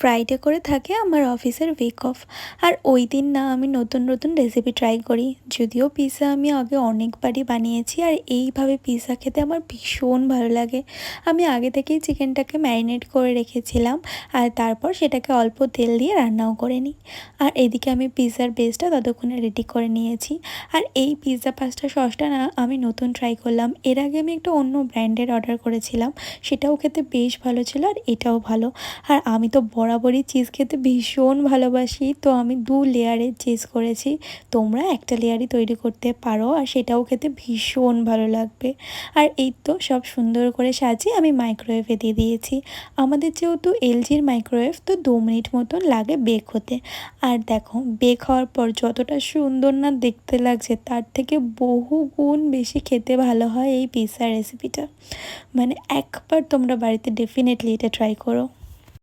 Friday করে থাকে আমার অফিসের উইক অফ। আর ওই দিন না আমি নতুন নতুন রেসিপি ট্রাই করি। যদিও পিৎজা আমি আগে অনেকবারই বানিয়েছি, আর এইভাবে পিৎজা খেতে আমার ভীষণ ভালো লাগে। আমি আগে থেকেই চিকেনটাকে ম্যারিনেট করে রেখেছিলাম, আর তারপর সেটাকে অল্প তেল দিয়ে রান্নাও করে নিই। আর এদিকে আমি পিৎজার বেসটা ততক্ষণে রেডি করে নিয়েছি। আর এই পিৎজা পাস্তা সসটা না আমি নতুন ট্রাই করলাম। এর আগে আমি একটা অন্য ব্র্যান্ডের অর্ডার করেছিলাম, সেটাও খেতে বেশ ভালো ছিল, আর এটাও ভালো। আর আমি তো বরাবরই চিজ খেতে ভীষণ ভালোবাসি, তো আমি 2 লেয়ারের চিজ করেছি। তোমরা একটা লেয়ারই তৈরি করতে পারো, আর সেটাও খেতে ভীষণ ভালো লাগবে। আর এই তো সব সুন্দর করে সাজিয়ে আমি মাইক্রোওয়েভে দিয়ে দিয়েছি। আমাদের যেহেতু এলজির মাইক্রোওয়েভ, তো 2 মিনিট মতন লাগে বেক হতে। আর দেখো, বেক হওয়ার পর যতটা সুন্দর না দেখতে লাগছে, তার থেকে বহু গুণ বেশি খেতে ভালো হয় এই পিৎজা রেসিপিটা। মানে একবার তোমরা বাড়িতে ডেফিনেটলি এটা ট্রাই করো।